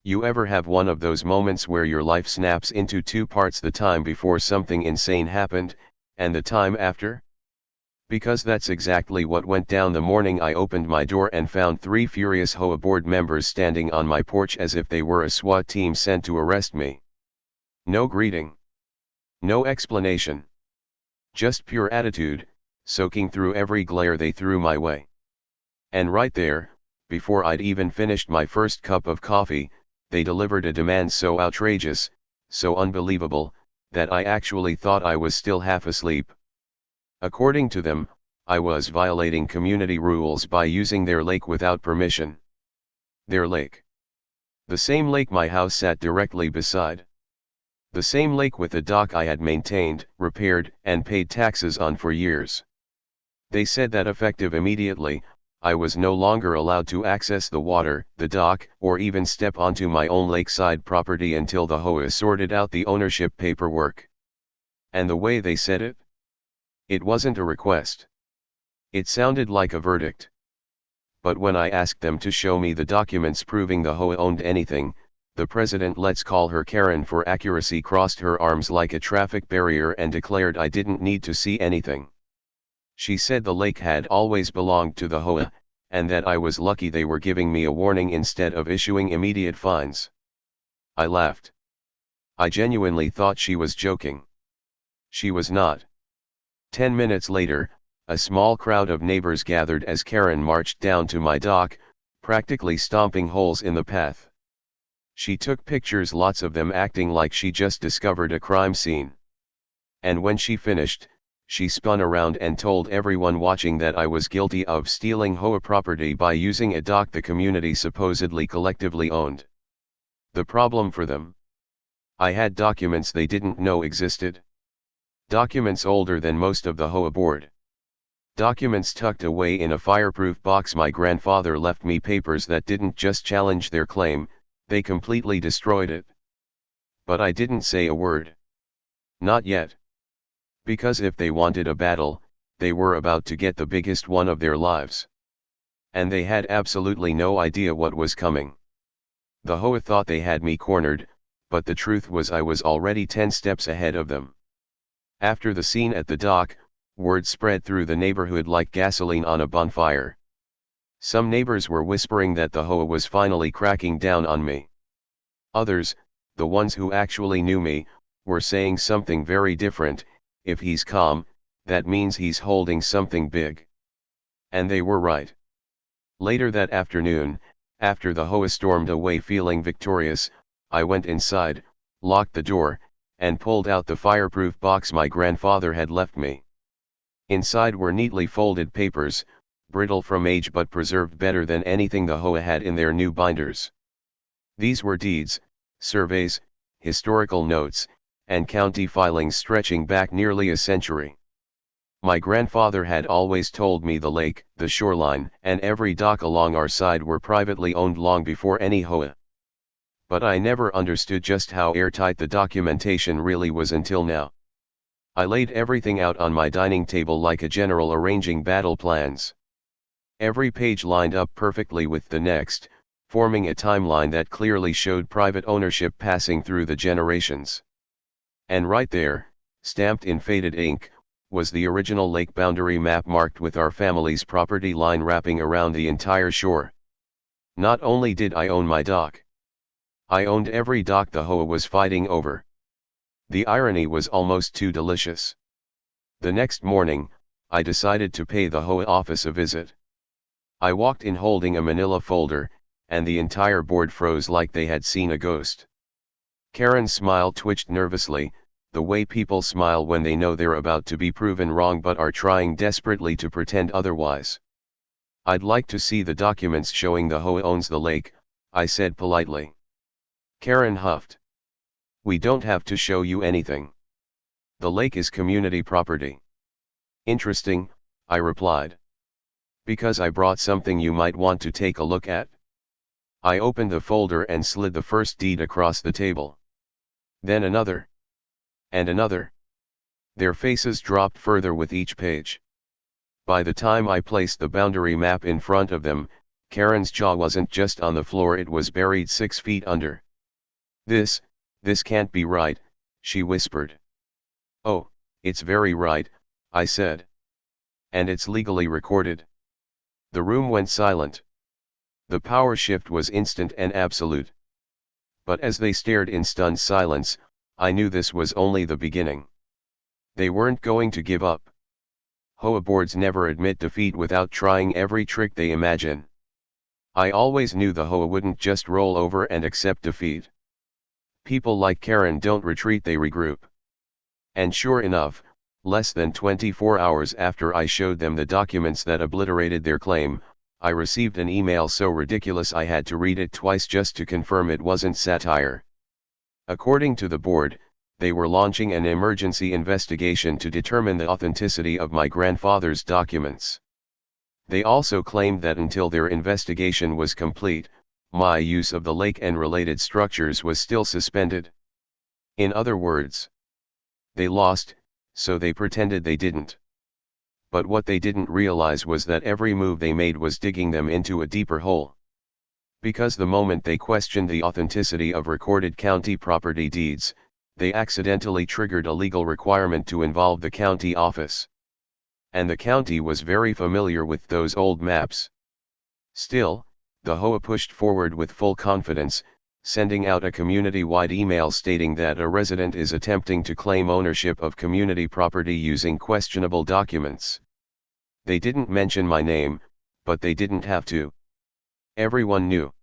You ever have one of those moments where your life snaps into two parts: the time before something insane happened, and the time after? Because that's exactly what went down the morning I opened my door and found three furious HOA board members standing on my porch as if they were a SWAT team sent to arrest me. No greeting. No explanation. Just pure attitude, soaking through every glare they threw my way. And right there, before I'd even finished my first cup of coffee, they delivered a demand so outrageous, so unbelievable, that I actually thought I was still half asleep. According to them, I was violating community rules by using their lake without permission. Their lake. The same lake my house sat directly beside. The same lake with a dock I had maintained, repaired, and paid taxes on for years. They said that effective immediately, I was no longer allowed to access the water, the dock, or even step onto my own lakeside property until the HOA sorted out the ownership paperwork. And the way they said it? It wasn't a request. It sounded like a verdict. But when I asked them to show me the documents proving the HOA owned anything, the president, let's call her Karen for accuracy, crossed her arms like a traffic barrier and declared I didn't need to see anything. She said the lake had always belonged to the HOA, and that I was lucky they were giving me a warning instead of issuing immediate fines. I laughed. I genuinely thought she was joking. She was not. 10 minutes later, a small crowd of neighbors gathered as Karen marched down to my dock, practically stomping holes in the path. She took pictures, lots of them, acting like she just discovered a crime scene. And when she finished, she spun around and told everyone watching that I was guilty of stealing HOA property by using a dock the community supposedly collectively owned. The problem for them? I had documents they didn't know existed. Documents older than most of the HOA board. Documents tucked away in a fireproof box. My grandfather left me papers that didn't just challenge their claim, they completely destroyed it. But I didn't say a word. Not yet. Because if they wanted a battle, they were about to get the biggest one of their lives. And they had absolutely no idea what was coming. The HOA thought they had me cornered, but the truth was I was already 10 steps ahead of them. After the scene at the dock, word spread through the neighborhood like gasoline on a bonfire. Some neighbors were whispering that the HOA was finally cracking down on me. Others, the ones who actually knew me, were saying something very different: if he's calm, that means he's holding something big. And they were right. Later that afternoon, after the HOA stormed away feeling victorious, I went inside, locked the door, and pulled out the fireproof box my grandfather had left me. Inside were neatly folded papers, brittle from age but preserved better than anything the HOA had in their new binders. These were deeds, surveys, historical notes, and county filings stretching back nearly a century. My grandfather had always told me the lake, the shoreline, and every dock along our side were privately owned long before any HOA. But I never understood just how airtight the documentation really was until now. I laid everything out on my dining table like a general arranging battle plans. Every page lined up perfectly with the next, forming a timeline that clearly showed private ownership passing through the generations. And right there, stamped in faded ink, was the original lake boundary map marked with our family's property line wrapping around the entire shore. Not only did I own my dock, I owned every dock the HOA was fighting over. The irony was almost too delicious. The next morning, I decided to pay the HOA office a visit. I walked in holding a manila folder, and the entire board froze like they had seen a ghost. Karen's smile twitched nervously, the way people smile when they know they're about to be proven wrong but are trying desperately to pretend otherwise. "I'd like to see the documents showing the HOA owns the lake," I said politely. Karen huffed. "We don't have to show you anything. The lake is community property." "Interesting," I replied. "Because I brought something you might want to take a look at." I opened the folder and slid the first deed across the table. Then another. And another. Their faces dropped further with each page. By the time I placed the boundary map in front of them, Karen's jaw wasn't just on the floor, it was buried 6 feet under. This can't be right," she whispered. "Oh, it's very right," I said. "And it's legally recorded." The room went silent. The power shift was instant and absolute. But as they stared in stunned silence, I knew this was only the beginning. They weren't going to give up. HOA boards never admit defeat without trying every trick they imagine. I always knew the HOA wouldn't just roll over and accept defeat. People like Karen don't retreat, they regroup. And sure enough, less than 24 hours after I showed them the documents that obliterated their claim, I received an email so ridiculous I had to read it twice just to confirm it wasn't satire. According to the board, they were launching an emergency investigation to determine the authenticity of my grandfather's documents. They also claimed that until their investigation was complete, my use of the lake and related structures was still suspended. In other words, they lost, so they pretended they didn't. But what they didn't realize was that every move they made was digging them into a deeper hole. Because the moment they questioned the authenticity of recorded county property deeds, they accidentally triggered a legal requirement to involve the county office. And the county was very familiar with those old maps. Still, the HOA pushed forward with full confidence, sending out a community-wide email stating that a resident is attempting to claim ownership of community property using questionable documents. They didn't mention my name, but they didn't have to. Everyone knew.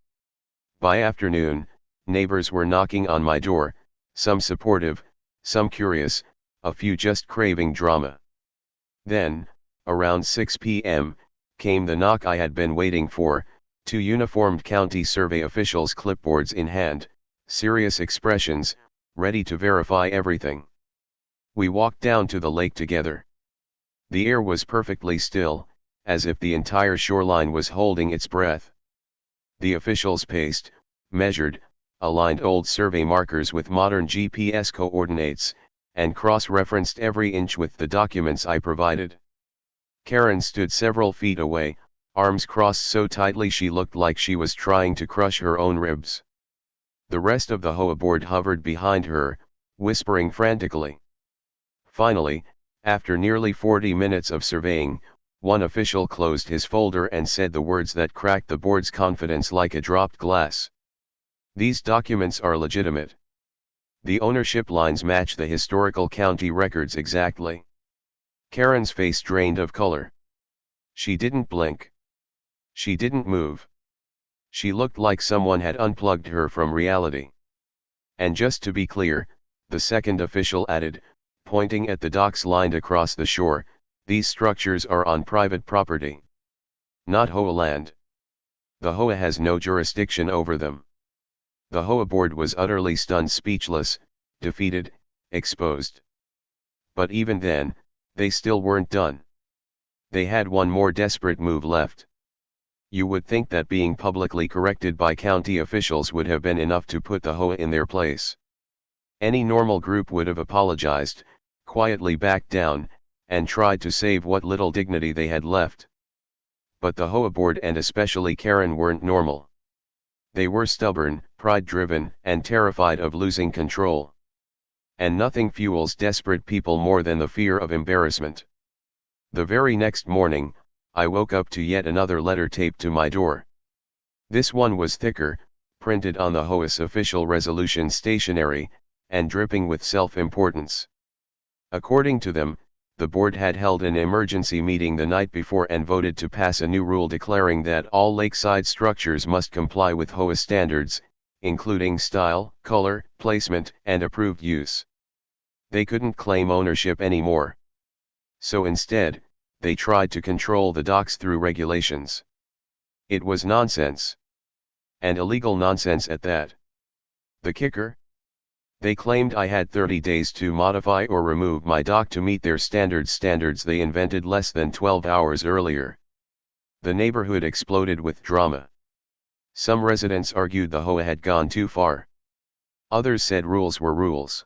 By afternoon, neighbors were knocking on my door, some supportive, some curious, a few just craving drama. Then, around 6 p.m., came the knock I had been waiting for. 2 uniformed county survey officials, clipboards in hand, serious expressions, ready to verify everything. We walked down to the lake together. The air was perfectly still, as if the entire shoreline was holding its breath. The officials paced, measured, aligned old survey markers with modern GPS coordinates, and cross-referenced every inch with the documents I provided. Karen stood several feet away, arms crossed so tightly she looked like she was trying to crush her own ribs. The rest of the HOA board hovered behind her, whispering frantically. Finally, after nearly 40 minutes of surveying, one official closed his folder and said the words that cracked the board's confidence like a dropped glass. "These documents are legitimate. The ownership lines match the historical county records exactly." Karen's face drained of color. She didn't blink. She didn't move. She looked like someone had unplugged her from reality. "And just to be clear," the second official added, pointing at the docks lined across the shore, "these structures are on private property. Not HOA land. The HOA has no jurisdiction over them." The HOA board was utterly stunned, speechless, defeated, exposed. But even then, they still weren't done. They had one more desperate move left. You would think that being publicly corrected by county officials would have been enough to put the HOA in their place. Any normal group would have apologized, quietly backed down, and tried to save what little dignity they had left. But the HOA board, and especially Karen, weren't normal. They were stubborn, pride-driven, and terrified of losing control. And nothing fuels desperate people more than the fear of embarrassment. The very next morning, I woke up to yet another letter taped to my door. This one was thicker, printed on the HOA's official resolution stationery, and dripping with self-importance. According to them, the board had held an emergency meeting the night before and voted to pass a new rule declaring that all lakeside structures must comply with HOA standards, including style, color, placement, and approved use. They couldn't claim ownership anymore. So instead, they tried to control the docks through regulations. It was nonsense. And illegal nonsense at that. The kicker? They claimed I had 30 days to modify or remove my dock to meet their standards they invented less than 12 hours earlier. The neighborhood exploded with drama. Some residents argued the HOA had gone too far. Others said rules were rules.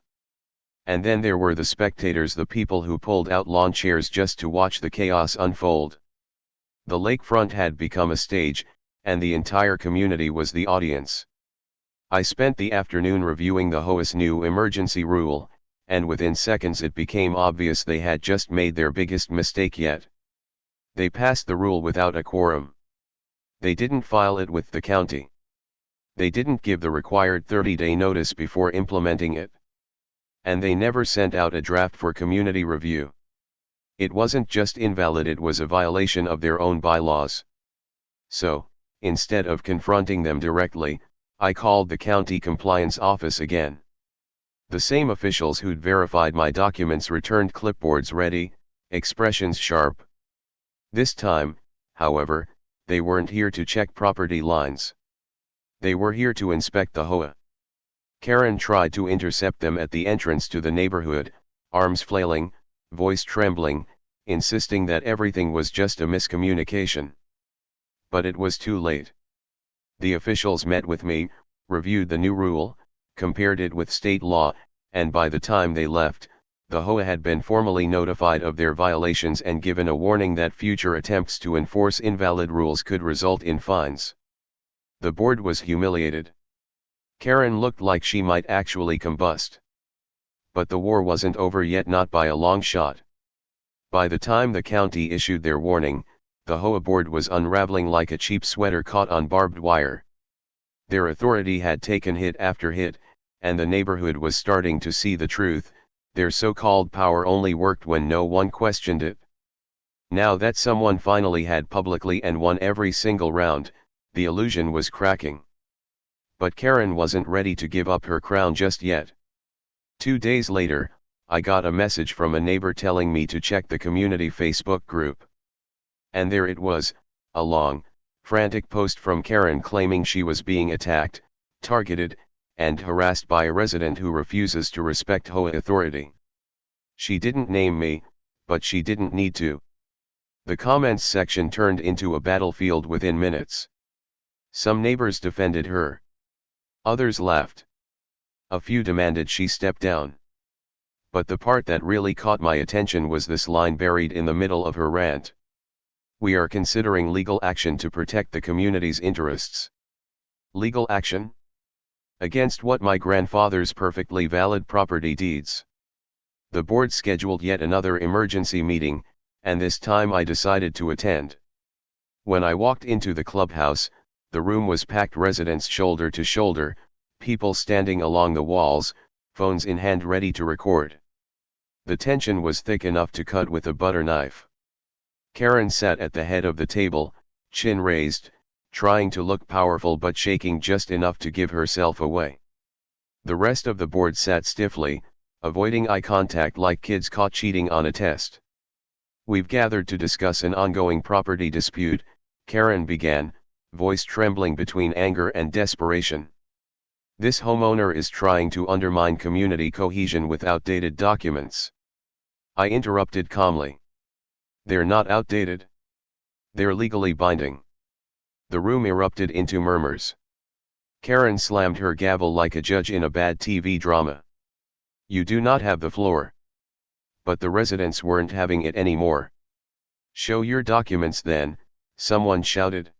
And then there were the spectators, the people who pulled out lawn chairs just to watch the chaos unfold. The lakefront had become a stage, and the entire community was the audience. I spent the afternoon reviewing the HOA's new emergency rule, and within seconds it became obvious they had just made their biggest mistake yet. They passed the rule without a quorum. They didn't file it with the county. They didn't give the required 30-day notice before implementing it. And they never sent out a draft for community review. It wasn't just invalid, it was a violation of their own bylaws. So, instead of confronting them directly, I called the county compliance office again. The same officials who'd verified my documents returned clipboards ready, expressions sharp. This time, however, they weren't here to check property lines. They were here to inspect the HOA. Karen tried to intercept them at the entrance to the neighborhood, arms flailing, voice trembling, insisting that everything was just a miscommunication. But it was too late. The officials met with me, reviewed the new rule, compared it with state law, and by the time they left, the HOA had been formally notified of their violations and given a warning that future attempts to enforce invalid rules could result in fines. The board was humiliated. Karen looked like she might actually combust. But the war wasn't over yet, not by a long shot. By the time the county issued their warning, the HOA board was unraveling like a cheap sweater caught on barbed wire. Their authority had taken hit after hit, and the neighborhood was starting to see the truth. Their so-called power only worked when no one questioned it. Now that someone finally had publicly and won every single round, the illusion was cracking. But Karen wasn't ready to give up her crown just yet. 2 days later, I got a message from a neighbor telling me to check the community Facebook group. And there it was, a long, frantic post from Karen claiming she was being attacked, targeted, and harassed by a resident who refuses to respect HOA authority. She didn't name me, but she didn't need to. The comments section turned into a battlefield within minutes. Some neighbors defended her. Others laughed. A few demanded she step down. But the part that really caught my attention was this line buried in the middle of her rant. "We are considering legal action to protect the community's interests." Legal action? Against what? My grandfather's perfectly valid property deeds. The board scheduled yet another emergency meeting, and this time I decided to attend. When I walked into the clubhouse, the room was packed, residents shoulder to shoulder, people standing along the walls, phones in hand ready to record. The tension was thick enough to cut with a butter knife. Karen sat at the head of the table, chin raised, trying to look powerful but shaking just enough to give herself away. The rest of the board sat stiffly, avoiding eye contact like kids caught cheating on a test. "We've gathered to discuss an ongoing property dispute," Karen began, voice trembling between anger and desperation. "This homeowner is trying to undermine community cohesion with outdated documents." I interrupted calmly. "They're not outdated. They're legally binding." The room erupted into murmurs. Karen slammed her gavel like a judge in a bad TV drama. "You do not have the floor." But the residents weren't having it anymore. "Show your documents then," someone shouted.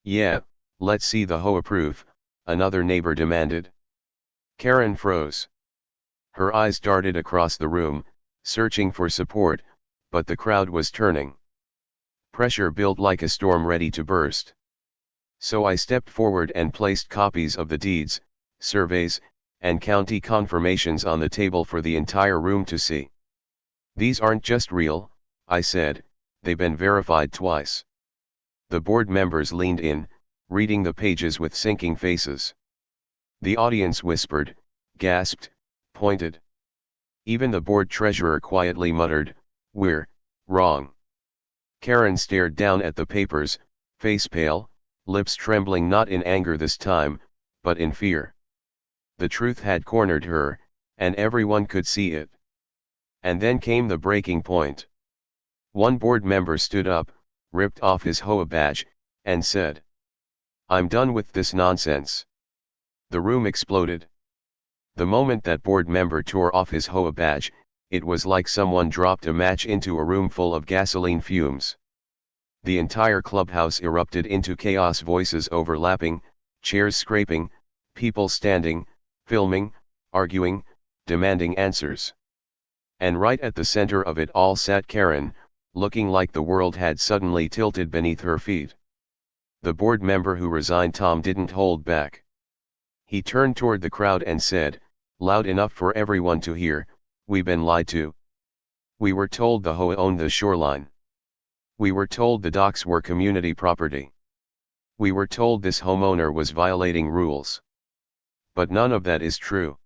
"Yeah, let's see the HOA proof," another neighbor demanded. Karen froze. Her eyes darted across the room, searching for support, but the crowd was turning. Pressure built like a storm ready to burst. So I stepped forward and placed copies of the deeds, surveys, and county confirmations on the table for the entire room to see. "These aren't just real," I said, "they've been verified twice." The board members leaned in, reading the pages with sinking faces. The audience whispered, gasped, pointed. Even the board treasurer quietly muttered, "We're wrong." Karen stared down at the papers, face pale, lips trembling, not in anger this time, but in fear. The truth had cornered her, and everyone could see it. And then came the breaking point. One board member stood up, ripped off his HOA badge, and said, "I'm done with this nonsense." The room exploded. The moment that board member tore off his HOA badge, it was like someone dropped a match into a room full of gasoline fumes. The entire clubhouse erupted into chaos, voices overlapping, chairs scraping, people standing, filming, arguing, demanding answers. And right at the center of it all sat Karen, looking like the world had suddenly tilted beneath her feet. The board member who resigned, Tom, didn't hold back. He turned toward the crowd and said, loud enough for everyone to hear, "We've been lied to. We were told the HOA owned the shoreline. We were told the docks were community property. We were told this homeowner was violating rules. But none of that is true."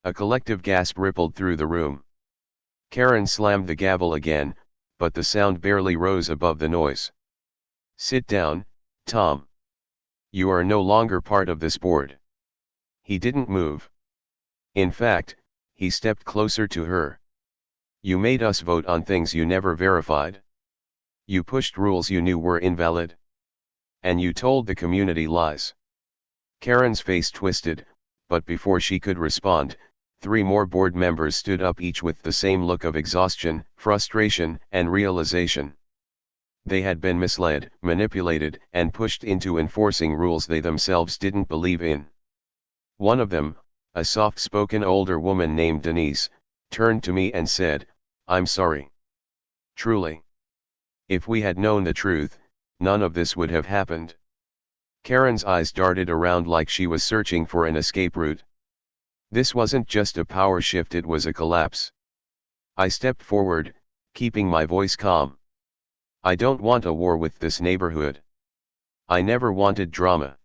A collective gasp rippled through the room. Karen slammed the gavel again, but the sound barely rose above the noise. "Sit down, Tom. You are no longer part of this board." He didn't move. In fact, he stepped closer to her. "You made us vote on things you never verified. You pushed rules you knew were invalid. And you told the community lies." Karen's face twisted, but before she could respond, 3 more board members stood up, each with the same look of exhaustion, frustration, and realization. They had been misled, manipulated, and pushed into enforcing rules they themselves didn't believe in. One of them, a soft-spoken older woman named Denise, turned to me and said, "I'm sorry. Truly. If we had known the truth, none of this would have happened." Karen's eyes darted around like she was searching for an escape route. This wasn't just a power shift, it was a collapse. I stepped forward, keeping my voice calm. "I don't want a war with this neighborhood. I never wanted drama.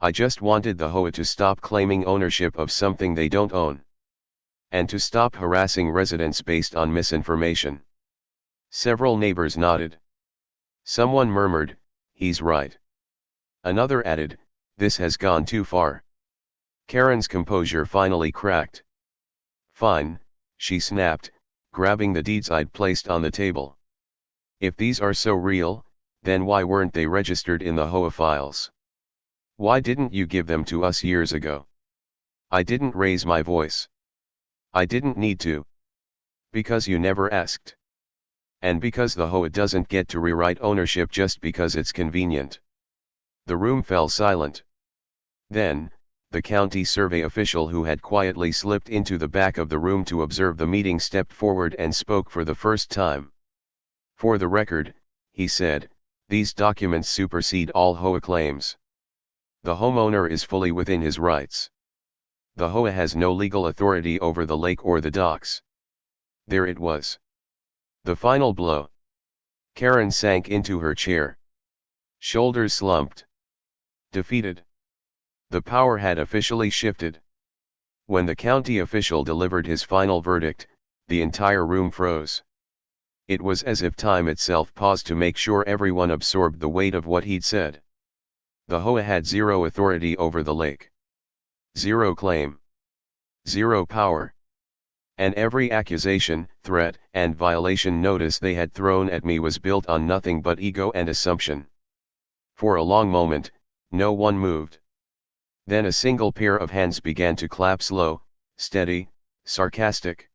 I just wanted the HOA to stop claiming ownership of something they don't own. And to stop harassing residents based on misinformation." Several neighbors nodded. Someone murmured, "He's right." Another added, "This has gone too far." Karen's composure finally cracked. "Fine," she snapped, grabbing the deeds I'd placed on the table. "If these are so real, then why weren't they registered in the HOA files? Why didn't you give them to us years ago?" I didn't raise my voice. I didn't need to. Because you never asked. And because the HOA doesn't get to rewrite ownership just because it's convenient. The room fell silent. Then, the county survey official who had quietly slipped into the back of the room to observe the meeting stepped forward and spoke for the first time. "For the record," he said, "these documents supersede all HOA claims. The homeowner is fully within his rights. The HOA has no legal authority over the lake or the docks." There it was. The final blow. Karen sank into her chair. Shoulders slumped. Defeated. The power had officially shifted. When the county official delivered his final verdict, the entire room froze. It was as if time itself paused to make sure everyone absorbed the weight of what he'd said. The HOA had zero authority over the lake. Zero claim. Zero power. And every accusation, threat, and violation notice they had thrown at me was built on nothing but ego and assumption. For a long moment, no one moved. Then a single pair of hands began to clap, slow, steady, sarcastic.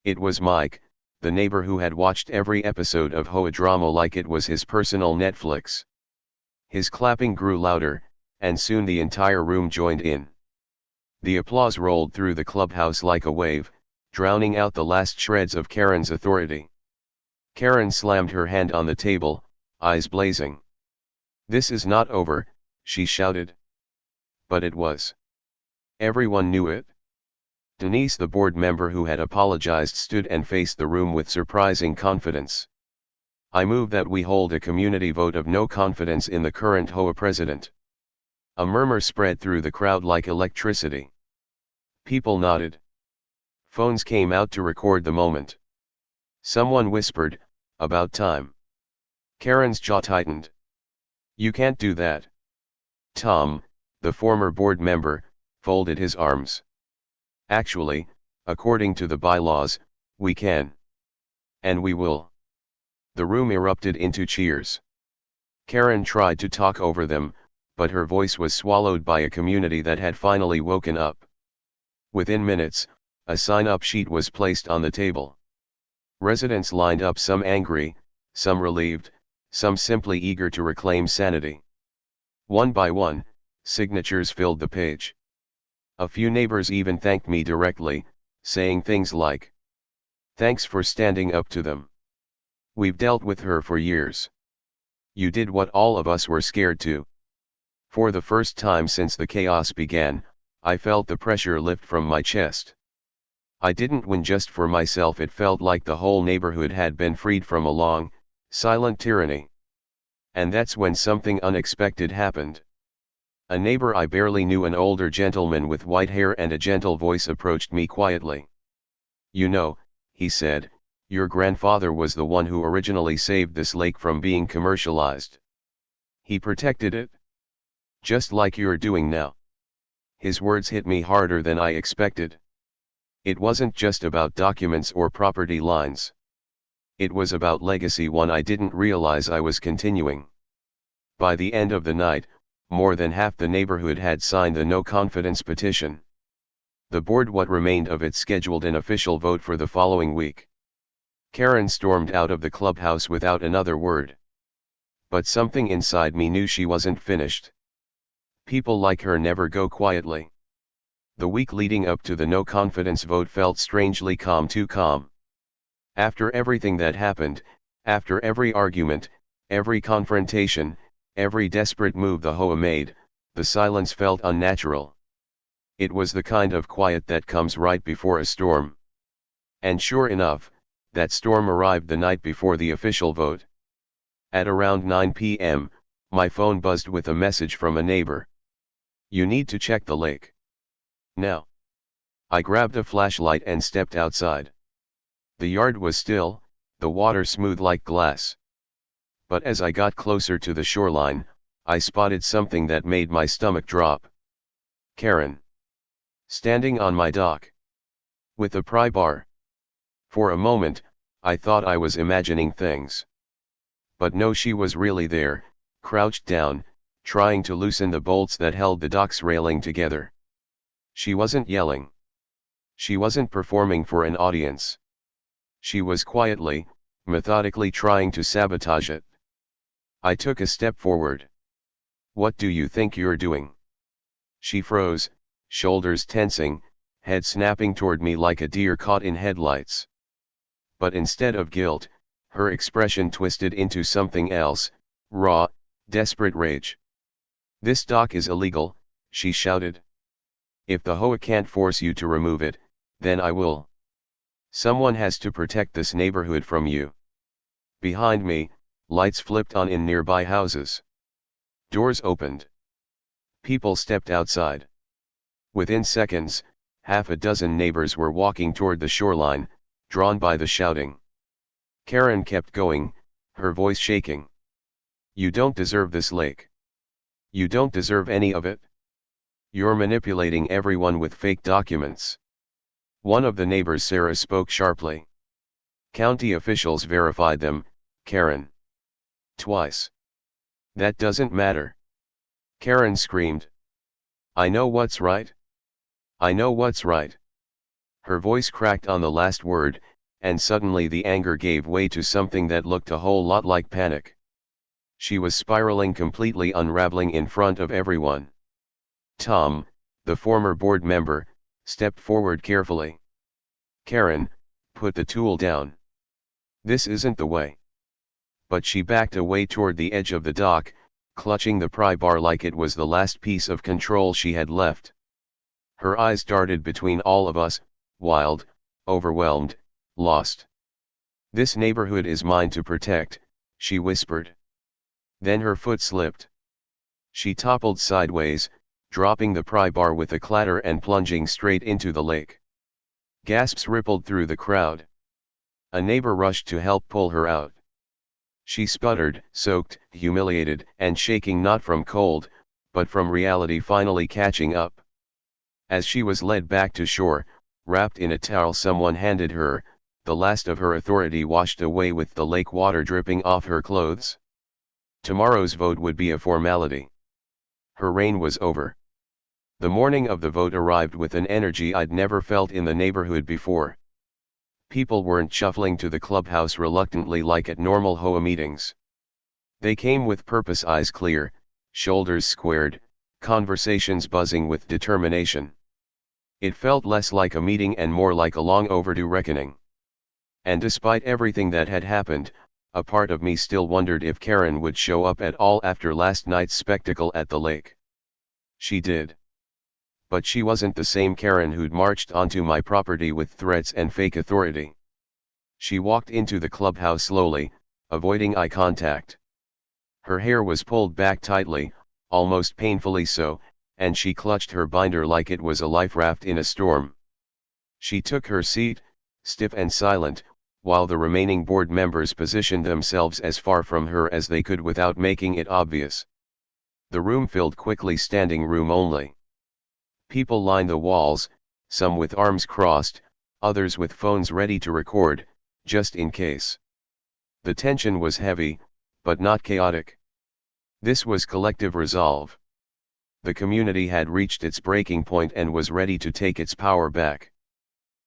It was Mike, the neighbor who had watched every episode of HOA drama like it was his personal Netflix. His clapping grew louder, and soon the entire room joined in. The applause rolled through the clubhouse like a wave, drowning out the last shreds of Karen's authority. Karen slammed her hand on the table, eyes blazing. "This is not over," she shouted. But it was. Everyone knew it. Denise, the board member who had apologized, stood and faced the room with surprising confidence. "I move that we hold a community vote of no confidence in the current HOA president." A murmur spread through the crowd like electricity. People nodded. Phones came out to record the moment. Someone whispered, "About time." Karen's jaw tightened. "You can't do that." Tom, the former board member, folded his arms. "Actually, according to the bylaws, we can. And we will." The room erupted into cheers. Karen tried to talk over them, but her voice was swallowed by a community that had finally woken up. Within minutes, a sign-up sheet was placed on the table. Residents lined up, some angry, some relieved, some simply eager to reclaim sanity. One by one, signatures filled the page. A few neighbors even thanked me directly, saying things like, "Thanks for standing up to them. We've dealt with her for years. You did what all of us were scared to." For the first time since the chaos began, I felt the pressure lift from my chest. I didn't win just for myself, it felt like the whole neighborhood had been freed from a long, silent tyranny. And that's when something unexpected happened. A neighbor I barely knew, an older gentleman with white hair and a gentle voice, approached me quietly. "You know," he said, "your grandfather was the one who originally saved this lake from being commercialized. He protected it. Just like you're doing now." His words hit me harder than I expected. It wasn't just about documents or property lines. It was about legacy, one I didn't realize I was continuing. By the end of the night, more than half the neighborhood had signed the no confidence petition. The board, what remained of it, scheduled an official vote for the following week. Karen stormed out of the clubhouse without another word. But something inside me knew she wasn't finished. People like her never go quietly. The week leading up to the no confidence vote felt strangely calm, too calm. After everything that happened, after every argument, every confrontation, every desperate move the HOA made, the silence felt unnatural. It was the kind of quiet that comes right before a storm. And sure enough, that storm arrived the night before the official vote. At around 9 p.m., my phone buzzed with a message from a neighbor. "You need to check the lake now." I grabbed a flashlight and stepped outside. The yard was still, the water smooth like glass. But as I got closer to the shoreline, I spotted something that made my stomach drop. Karen. Standing on my dock. With a pry bar. For a moment, I thought I was imagining things. But no, she was really there, crouched down, trying to loosen the bolts that held the dock's railing together. She wasn't yelling. She wasn't performing for an audience. She was quietly, methodically trying to sabotage it. I took a step forward. "What do you think you're doing?" She froze, shoulders tensing, head snapping toward me like a deer caught in headlights. But instead of guilt, her expression twisted into something else, raw, desperate rage. "This dock is illegal," she shouted. "If the HOA can't force you to remove it, then I will. Someone has to protect this neighborhood from you." Behind me, lights flipped on in nearby houses. Doors opened. People stepped outside. Within seconds, half a dozen neighbors were walking toward the shoreline, drawn by the shouting. Karen kept going, her voice shaking. "You don't deserve this lake. You don't deserve any of it. You're manipulating everyone with fake documents." One of the neighbors, Sarah, spoke sharply. "County officials verified them, Karen. Twice." "That doesn't matter." Karen screamed. "I know what's right. I know what's right." Her voice cracked on the last word, and suddenly the anger gave way to something that looked a whole lot like panic. She was spiraling, completely unraveling in front of everyone. Tom, the former board member, stepped forward carefully. "Karen, put the tool down. This isn't the way." But she backed away toward the edge of the dock, clutching the pry bar like it was the last piece of control she had left. Her eyes darted between all of us, wild, overwhelmed, lost. "This neighborhood is mine to protect," she whispered. Then her foot slipped. She toppled sideways, dropping the pry bar with a clatter and plunging straight into the lake. Gasps rippled through the crowd. A neighbor rushed to help pull her out. She sputtered, soaked, humiliated, and shaking, not from cold, but from reality finally catching up. As she was led back to shore, wrapped in a towel someone handed her, the last of her authority washed away with the lake water dripping off her clothes. Tomorrow's vote would be a formality. Her reign was over. The morning of the vote arrived with an energy I'd never felt in the neighborhood before. People weren't shuffling to the clubhouse reluctantly like at normal HOA meetings. They came with purpose, eyes clear, shoulders squared, conversations buzzing with determination. It felt less like a meeting and more like a long overdue reckoning. And despite everything that had happened, a part of me still wondered if Karen would show up at all after last night's spectacle at the lake. She did. But she wasn't the same Karen who'd marched onto my property with threats and fake authority. She walked into the clubhouse slowly, avoiding eye contact. Her hair was pulled back tightly, almost painfully so, and she clutched her binder like it was a life raft in a storm. She took her seat, stiff and silent, while the remaining board members positioned themselves as far from her as they could without making it obvious. The room filled quickly, standing room only. People lined the walls, some with arms crossed, others with phones ready to record, just in case. The tension was heavy, but not chaotic. This was collective resolve. The community had reached its breaking point and was ready to take its power back.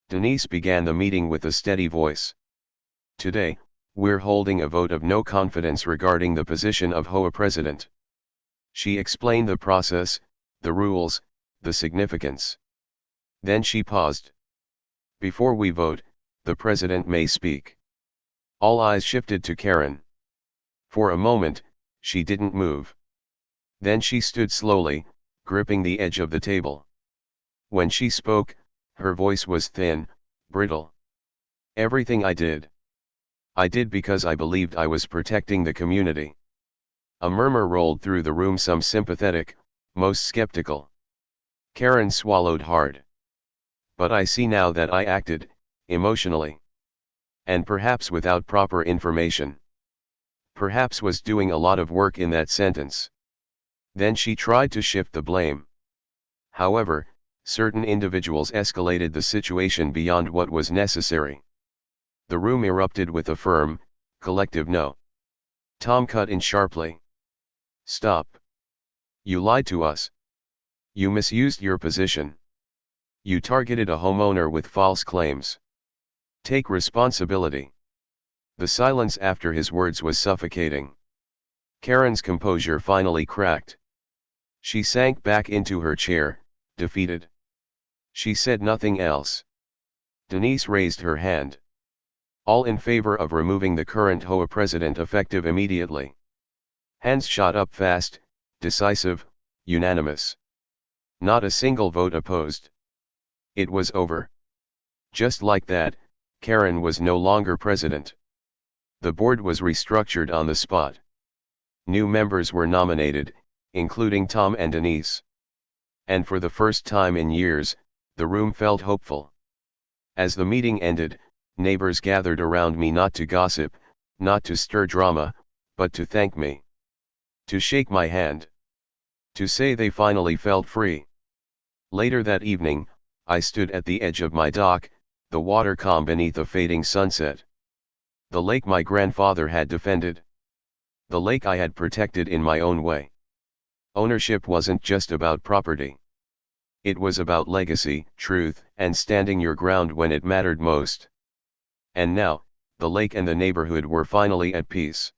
Denise began the meeting with a steady voice. Today, we're holding a vote of no confidence regarding the position of HOA president. She explained the process, the rules, the significance. Then she paused. Before we vote, the president may speak. All eyes shifted to Karen. For a moment, she didn't move. Then she stood slowly, gripping the edge of the table. When she spoke, her voice was thin, brittle. Everything I did because I believed I was protecting the community. A murmur rolled through the room, some sympathetic, most skeptical. Karen swallowed hard. But I see now that I acted, emotionally. And perhaps without proper information. Perhaps was doing a lot of work in that sentence. Then she tried to shift the blame. However, certain individuals escalated the situation beyond what was necessary. The room erupted with a firm, collective no. Tom cut in sharply. Stop. You lied to us. You misused your position. You targeted a homeowner with false claims. Take responsibility. The silence after his words was suffocating. Karen's composure finally cracked. She sank back into her chair, defeated. She said nothing else. Denise raised her hand. All in favor of removing the current HOA president effective immediately. Hands shot up fast, decisive, unanimous. Not a single vote opposed. It was over. Just like that, Karen was no longer president. The board was restructured on the spot. New members were nominated, including Tom and Denise. And for the first time in years, the room felt hopeful. As the meeting ended, neighbors gathered around me, not to gossip, not to stir drama, but to thank me. To shake my hand. To say they finally felt free. Later that evening, I stood at the edge of my dock, the water calm beneath a fading sunset. The lake my grandfather had defended. The lake I had protected in my own way. Ownership wasn't just about property. It was about legacy, truth, and standing your ground when it mattered most. And now, the lake and the neighborhood were finally at peace.